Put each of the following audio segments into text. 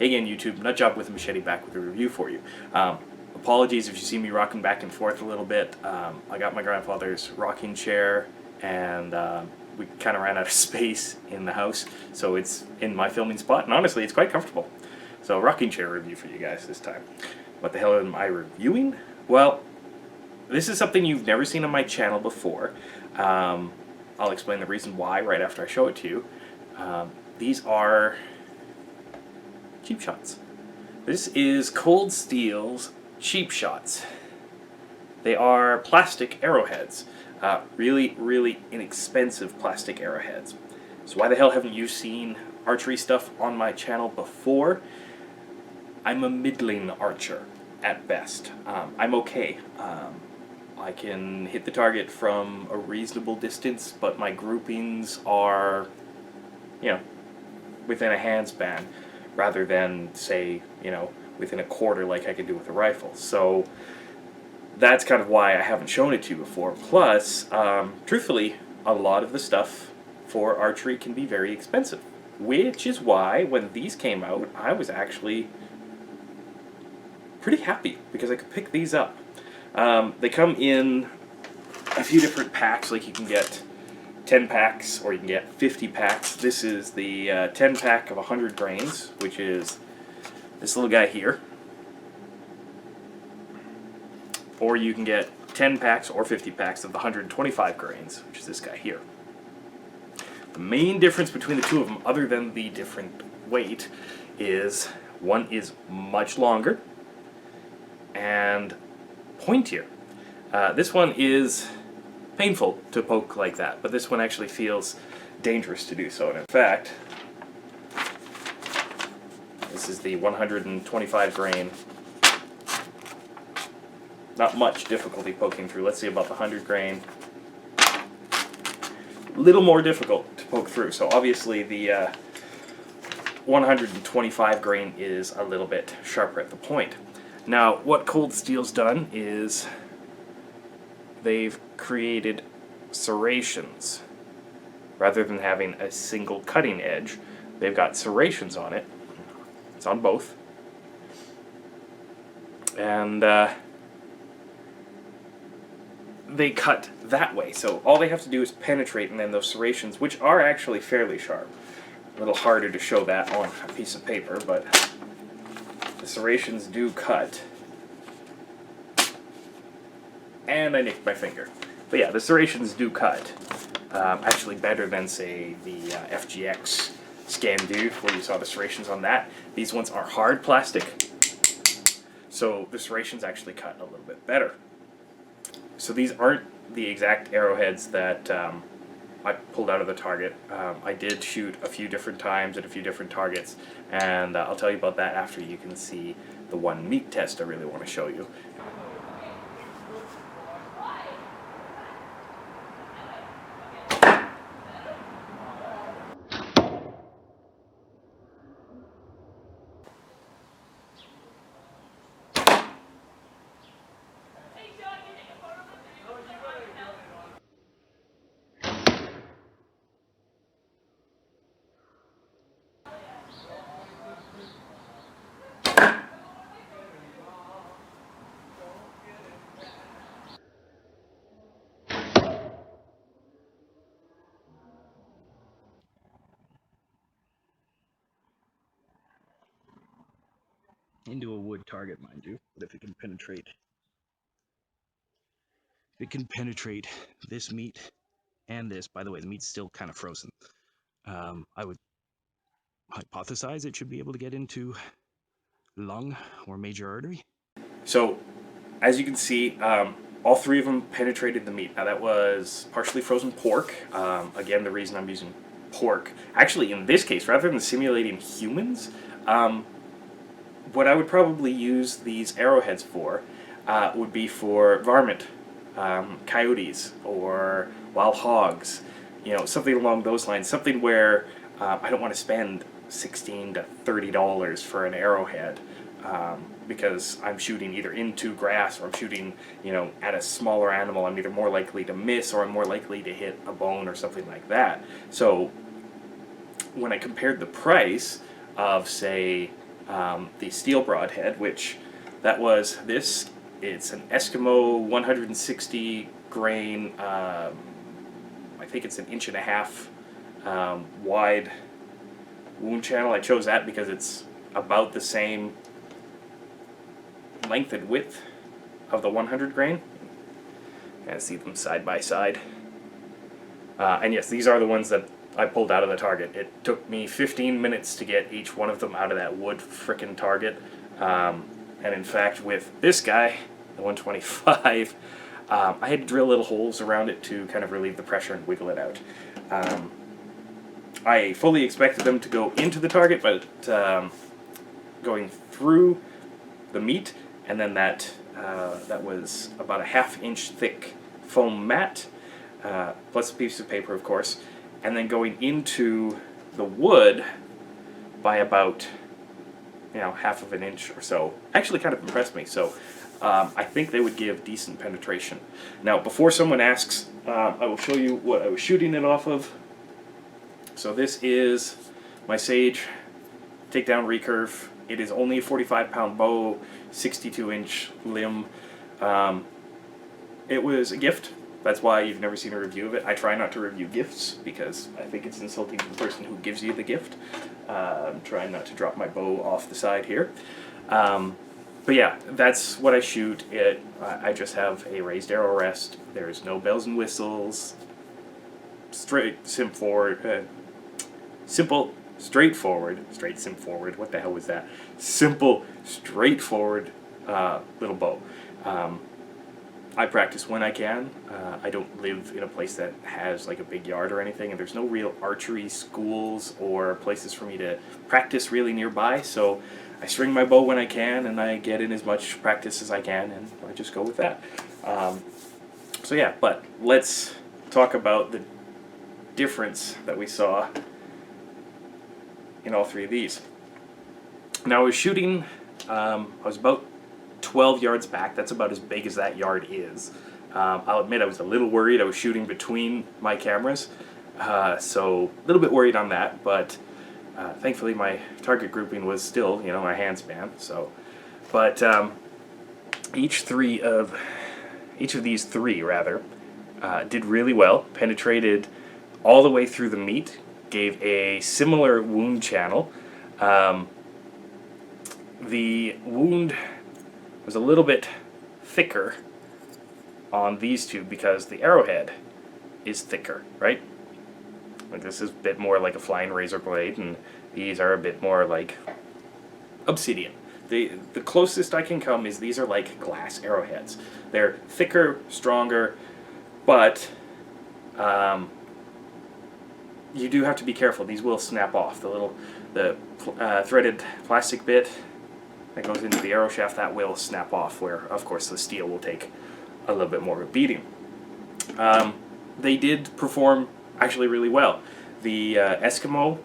Hey again YouTube, Nutjob with a Machete back with a review for you. Apologies if you see me rocking back and forth a little bit. I got my grandfather's rocking chair and we kind of ran out of space in the house, so it's in my filming spot, and honestly it's quite comfortable. So rocking chair review for you guys this time. What the hell am I reviewing? Well, this is something you've never seen on my channel before. I'll explain the reason why right after I show it to you. These are cheap shots. This is Cold Steel's cheap shots. They are plastic arrowheads. Really inexpensive plastic arrowheads. So why the hell haven't you seen archery stuff on my channel before? I'm a middling archer at best. I'm okay. I can hit the target from a reasonable distance, but my groupings are, within a handspan, rather than, say, within a quarter like I can do with a rifle. So that's kind of why I haven't shown it to you before. Plus, truthfully, a lot of the stuff for archery can be very expensive, which is why when these came out, I was actually pretty happy because I could pick these up. They come in a few different packs, like you can get 10 packs or you can get 50 packs. This is the 10 pack of 100 grains, which is this little guy here. Or you can get 10 packs or 50 packs of the 125 grains, which is this guy here. The main difference between the two of them, other than the different weight, is one is much longer and pointier. This one is painful to poke like that, but this one actually feels dangerous to do so. And in fact, this is the 125 grain. Not much difficulty poking through. Let's see about the 100 grain. Little more difficult to poke through. So obviously the 125 grain is a little bit sharper at the point. Now, what Cold Steel's done is they've created serrations. Rather than having a single cutting edge, they've got serrations on it. It's on both. And they cut that way. So all they have to do is penetrate, and then those serrations, which are actually fairly sharp. A little harder to show that on a piece of paper, but the serrations do cut. And I nicked my finger. But yeah, the serrations do cut. Actually better than, say, the FGX Scan-Do, where you saw the serrations on that. These ones are hard plastic, so the serrations actually cut a little bit better. So these aren't the exact arrowheads that I pulled out of the target. I did shoot a few different times at a few different targets, and I'll tell you about that after you can see the one meat test I really want to show you. Into a wood target, mind you, but if it can penetrate, this meat and this, by the way, the meat's still kind of frozen. I would hypothesize it should be able to get into lung or major artery. So, as you can see, all three of them penetrated the meat. Now that was partially frozen pork. Again, the reason I'm using pork, actually in this case, rather than simulating humans, what I would probably use these arrowheads for would be for varmint, coyotes, or wild hogs, something along those lines, something where I don't want to spend $16 to $30 for an arrowhead, because I'm shooting either into grass or I'm shooting, at a smaller animal. I'm either more likely to miss or I'm more likely to hit a bone or something like that. So when I compared the price of, say, the steel broadhead, which that was this. It's an Eskimo 160 grain. I think it's an 1.5 inch wide wound channel. I chose that because it's about the same length and width of the 100 grain. Kind of see them side by side. And yes, these are the ones that I pulled out of the target. It took me 15 minutes to get each one of them out of that wood frickin' target. And in fact, with this guy, the 125, I had to drill little holes around it to kind of relieve the pressure and wiggle it out. I fully expected them to go into the target, but going through the meat, and then that was about a 1/2 inch thick foam mat, plus a piece of paper, of course, and then going into the wood by about 1/2 inch or so. Actually kind of impressed me. So I think they would give decent penetration. Now, before someone asks, I will show you what I was shooting it off of. So this is my Sage takedown recurve. It is only a 45-pound bow, 62-inch limb. It was a gift. That's why you've never seen a review of it. I try not to review gifts because I think it's insulting to the person who gives you the gift. I'm trying not to drop my bow off the side here. But yeah, that's what I shoot. I just have a raised arrow rest. There's no bells and whistles. Simple, straightforward. What the hell was that? Simple, straightforward little bow. I practice when I can. I don't live in a place that has like a big yard or anything, and there's no real archery schools or places for me to practice really nearby, so I string my bow when I can, and I get in as much practice as I can, and I just go with that. So yeah, but let's talk about the difference that we saw in all three of these. Now I was shooting, I was about 12 yards back. That's about as big as that yard is. I'll admit I was a little worried. I was shooting between my cameras, so a little bit worried on that, but thankfully my target grouping was still, my hand span. So, but each of these three did really well. Penetrated all the way through the meat. Gave a similar wound channel. The wound was a little bit thicker on these two because the arrowhead is thicker, right? Like this is a bit more like a flying razor blade, and these are a bit more like obsidian. The closest I can come is these are like glass arrowheads. They're thicker, stronger, but you do have to be careful. These will snap off. The threaded plastic bit that goes into the arrow shaft, that will snap off, where of course the steel will take a little bit more of a beating. They did perform actually really well. The Eskimo,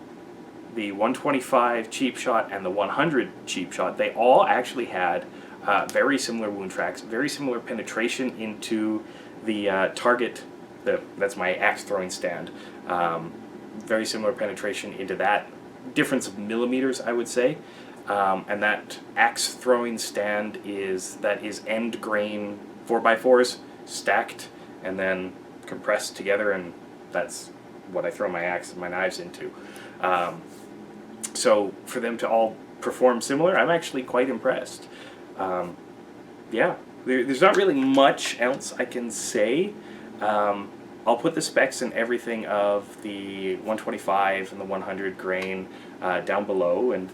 the 125 cheap shot, and the 100 cheap shot, they all actually had very similar wound tracks, very similar penetration into the target. That's my axe throwing stand. Very similar penetration into that. Difference of millimeters, I would say. And that axe throwing stand is end grain 4x4s stacked and then compressed together, and that's what I throw my axe and my knives into. So for them to all perform similar, I'm actually quite impressed. Yeah, there's not really much else I can say. I'll put the specs and everything of the 125 and the 100 grain down below, and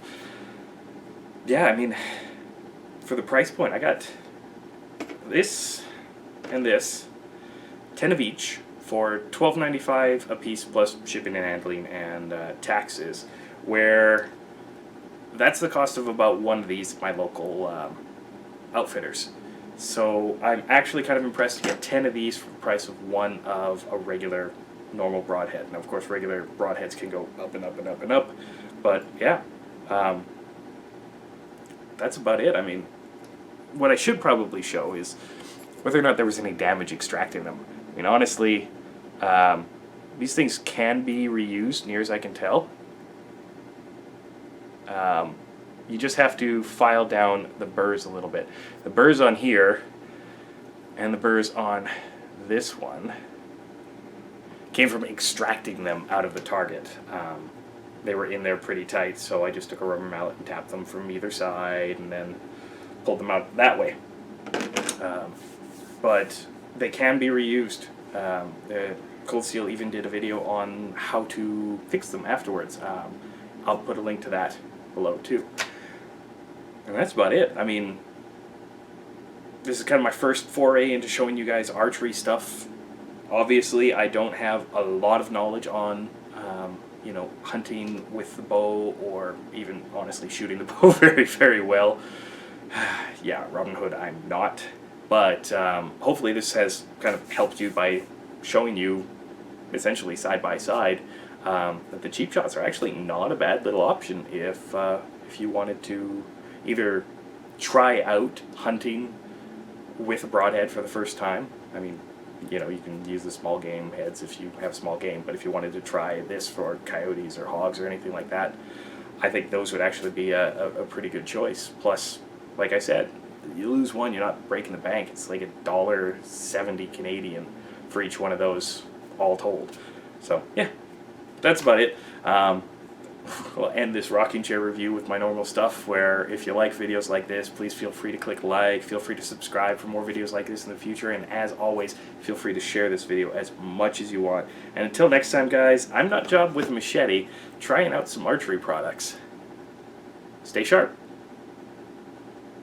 yeah, I mean, for the price point, I got this and this, 10 of each, for $12.95 a piece plus shipping and handling and taxes, where that's the cost of about one of these at my local outfitters. So I'm actually kind of impressed to get 10 of these for the price of one of a regular normal broadhead. Now, of course, regular broadheads can go up and up and up and up, but yeah, that's about it. I mean, what I should probably show is whether or not there was any damage extracting them. I mean, honestly, these things can be reused, near as I can tell. you just have to file down the burrs a little bit. The burrs on here and the burrs on this one came from extracting them out of the target. They were in there pretty tight, so I just took a rubber mallet and tapped them from either side and then pulled them out that way. But they can be reused. Cold Steel even did a video on how to fix them afterwards. I'll put a link to that below too. And that's about it. I mean, this is kind of my first foray into showing you guys archery stuff. Obviously, I don't have a lot of knowledge on, you know, hunting with the bow, or even honestly shooting the bow very, very well. Yeah, Robin Hood, I'm not. But hopefully this has kind of helped you by showing you, essentially side by side, that the cheap shots are actually not a bad little option if you wanted to either try out hunting with a broadhead for the first time. I mean, you know, you can use the small game heads if you have small game, but if you wanted to try this for coyotes or hogs or anything like that, I think those would actually be a pretty good choice. Plus, like I said, you lose one, you're not breaking the bank. It's like $1.70 Canadian for each one of those, all told. So yeah, that's about it. We'll end this rocking chair review with my normal stuff, where if you like videos like this, please feel free to click like, feel free to subscribe for more videos like this in the future, and as always, feel free to share this video as much as you want. And until next time, guys, I'm Nutjob with a machete, trying out some archery products. Stay sharp.